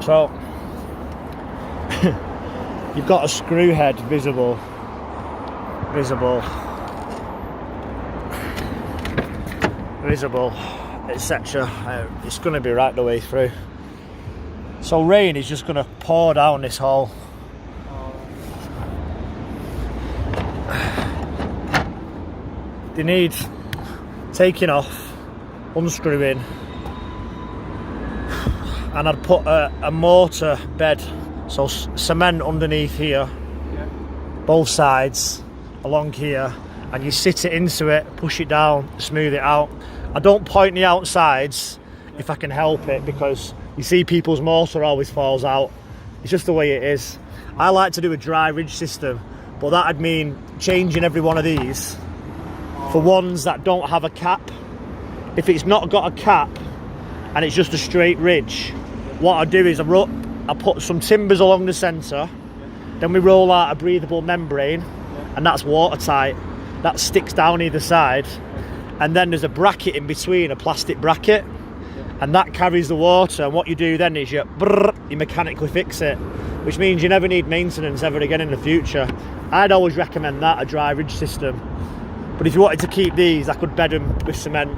So you've got a screw head visible, etc. It's going to be right the way through. So rain is just going to pour down this hole. They need taking off, unscrewing, and I'd put a mortar bed, so cement underneath here, both sides along here, and you sit it into it, push it down, smooth it out. I don't point the outsides if I can help it, because you see people's mortar always falls out. It's just the way it is. I like to do a dry ridge system, but that'd mean changing every one of these for ones that don't have a cap. If it's not got a cap and it's just a straight ridge, what I do is I put some timbers along the centre, then we roll out a breathable membrane, and that's watertight. That sticks down either side, and then there's a bracket in between, a plastic bracket, and that carries the water. And what you do then is you mechanically fix it, which means you never need maintenance ever again in the future. I'd always recommend that, a dry ridge system. But if you wanted to keep these, I could bed them with cement.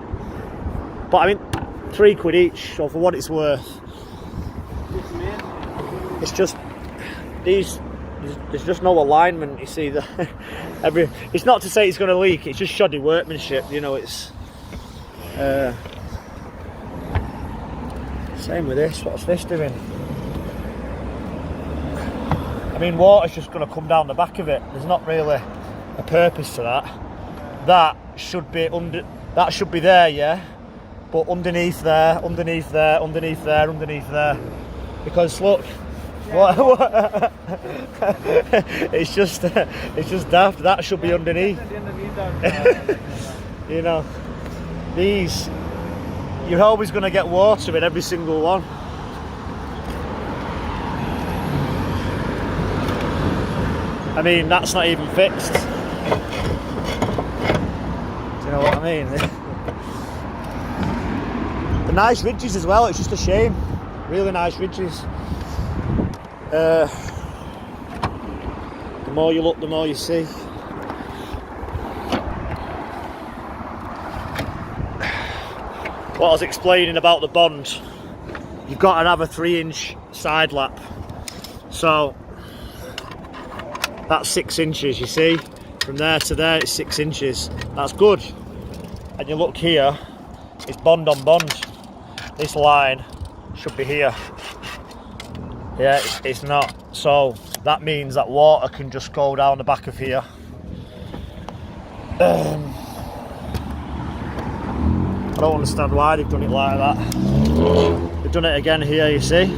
But I mean, £3 each, so for what it's worth. It's just these. There's just no alignment. You see, it's not to say it's going to leak. It's just shoddy workmanship. You know, it's same with this. What's this doing? I mean, water's just going to come down the back of it. There's not really a purpose to that. That should be under. That should be there, yeah. But underneath there, underneath there, underneath there, underneath there. Because look. What? it's just daft. That should be underneath. You know, these, you're always going to get water in every single one. I mean, that's not even fixed. Do you know what I mean? The nice ridges as well. It's just a shame. Really nice ridges. The more you look, the more you see. What I was explaining about the bond, you've got to have a 3-inch side lap. So that's 6 inches, you see. From there to there, it's 6 inches. That's good. And you look here, it's bond on bond. This line should be here. Yeah, it's not. So that means that water can just go down the back of here. I don't understand why they've done it like that. They've done it again here, you see.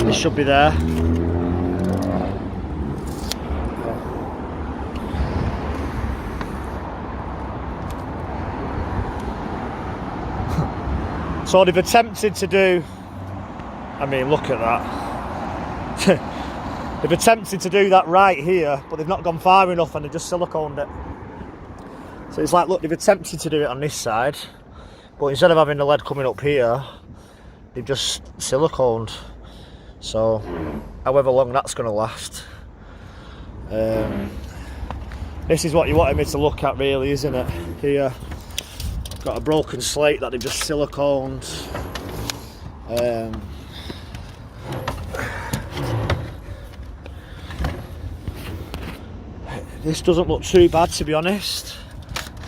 It should be there. So they've attempted to do, I mean, look at that. They've attempted to do that right here, but they've not gone far enough and they've just siliconed it. So it's like, look, they've attempted to do it on this side, but instead of having the lead coming up here, they've just siliconed. So, however long that's going to last. This is what you wanted me to look at, really, isn't it? Here, got a broken slate that they've just siliconed. This doesn't look too bad, to be honest.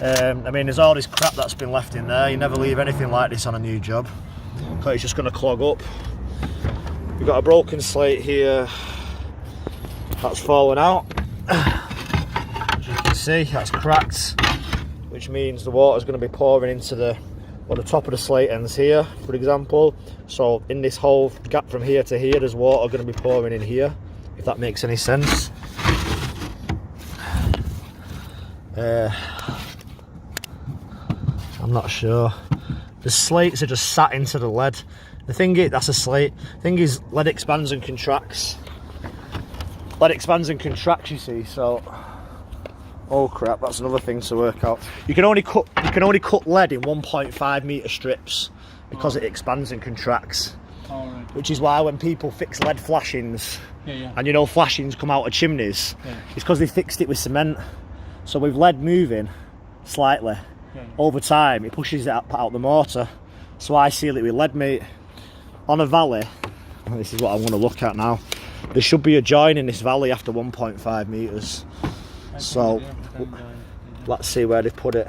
I mean, there's all this crap that's been left in there. You never leave anything like this on a new job, because it's just going to clog up. We've got a broken slate here that's fallen out. As you can see, that's cracked, which means the water's going to be pouring into the top of the slate ends here, for example. So in this whole gap from here to here, there's water going to be pouring in here, if that makes any sense. I'm not sure. The slates are just sat into the lead. The thing is, that's a slate. The thing is, lead expands and contracts. Lead expands and contracts, you see. So, oh crap, that's another thing to work out. You can only cut lead in 1.5 metre strips because it expands and contracts. All right. which is why when people fix lead flashings, Yeah. and you know flashings come out of chimneys, it's because they fixed it with cement. So with lead moving slightly over time, it pushes it out the mortar. So I seal it with lead, mate. On a valley, and this is what I want to look at now, there should be a join in this valley after 1.5 metres. So let's see where they put it.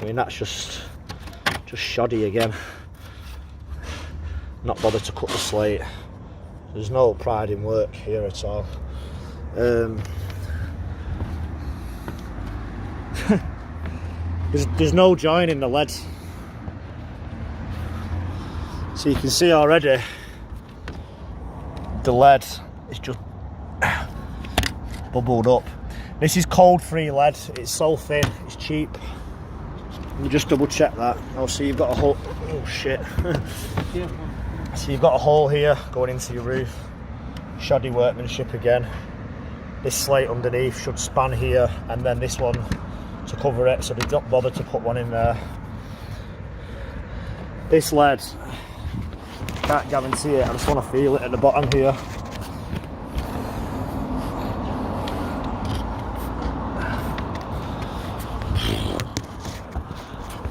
I mean, that's just shoddy again. Not bothered to cut the slate. There's no pride in work here at all. There's no join in the lead. So you can see already the lead is just bubbled up. This is cold-free lead. It's so thin, it's cheap. Let me just double check that. Oh, so you've got a hole. Oh shit. So you've got a hole here going into your roof. Shoddy workmanship again. This slate underneath should span here, and then this one to cover it, so they don't bother to put one in there. This lead, can't guarantee it, I just want to feel it at the bottom here.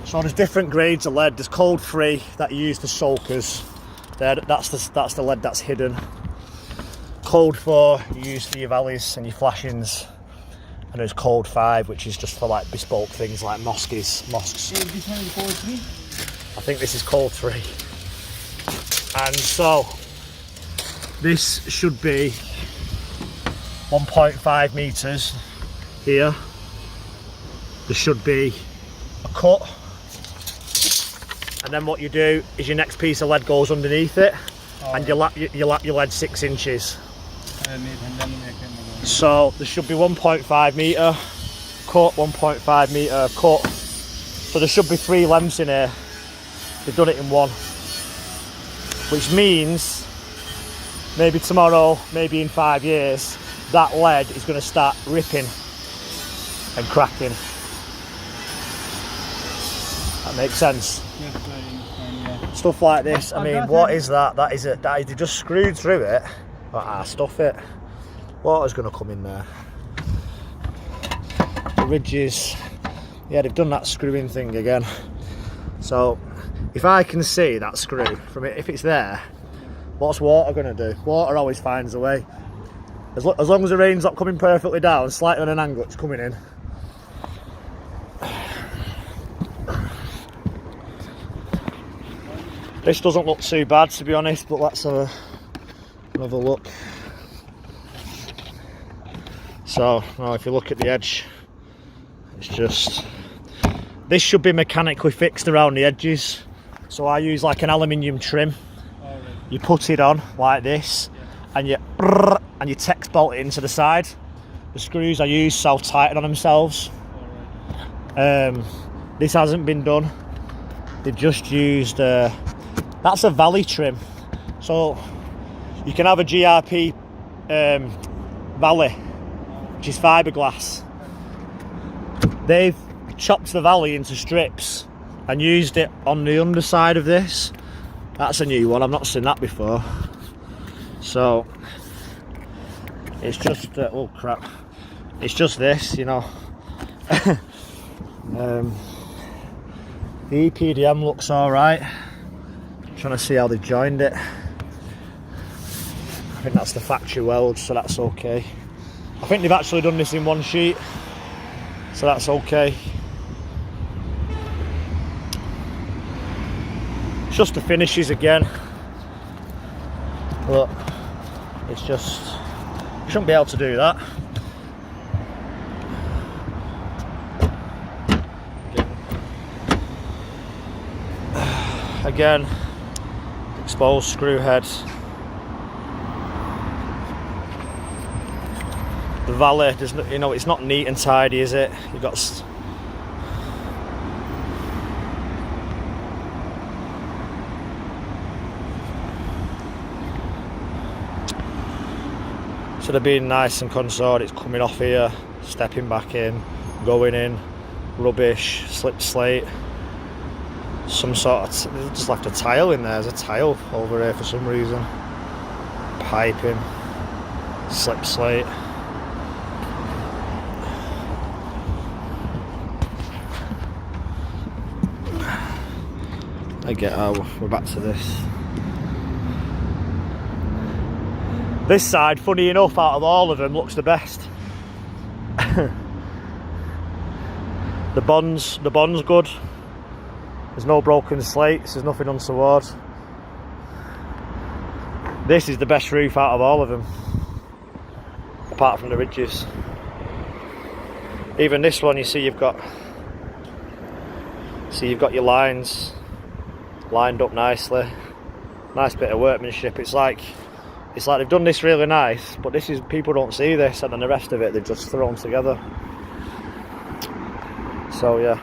So there's different grades of lead. There's cold free that you use for soakers. That's the lead that's hidden. Cold 4 you use for your valleys and your flashings. And there's cold 5, which is just for like bespoke things like mosques. This one is cold 3. I think this is cold 3. And so this should be 1.5 metres here. There should be a cut. And then what you do is your next piece of lead goes underneath it, and you lap your lead 6 inches. So there should be 1.5 metre cut, 1.5 metre cut. So there should be 3 lengths in here. They've done it in one. Which means maybe tomorrow, maybe in 5 years, that lead is going to start ripping and cracking. That makes sense. Yes, yeah. Stuff like this, I mean, what is that? That is it. They just screwed through it. Stuff it. Water's going to come in there. The ridges, yeah, they've done that screwing thing again. So if I can see that screw from it, if it's there, what's water going to do? Water always finds a way. As long as the rain's not coming perfectly down, slightly on an angle, it's coming in. This doesn't look too bad, to be honest, but let's have another look. So, well, if you look at the edge, it's just, this should be mechanically fixed around the edges. So I use like an aluminium trim. You put it on like this, and you text bolt it into the side. The screws I use self-tighten on themselves. This hasn't been done. They've just used that's a valley trim. So you can have a GRP valley, which is fiberglass. They've chopped the valley into strips and used it on the underside of this. That's a new one, I've not seen that before. So it's just oh crap, it's just this, you know. The EPDM looks alright. Trying to see how they've joined it. I think that's the factory weld, so that's okay. I think they've actually done this in one sheet, so that's okay. It's just the finishes again. But it's just, you shouldn't be able to do that. Again, exposed screw head. The valley, you know, it's not neat and tidy, is it? You've got should have been nice and consorted. It's coming off here, stepping back in, going in, rubbish, slip slate. some sort of they've just left a tile in there. There's a tile over here for some reason. Piping, slip slate. I get how we're back to this. This side, funny enough, out of all of them, looks the best. The bond's good. There's no broken slates. There's nothing untoward. This is the best roof out of all of them, apart from the ridges. Even this one, you see, you've got your lines lined up nicely. Nice bit of workmanship. It's like they've done this really nice, but this is, people don't see this, and then the rest of it they've just thrown together. So yeah.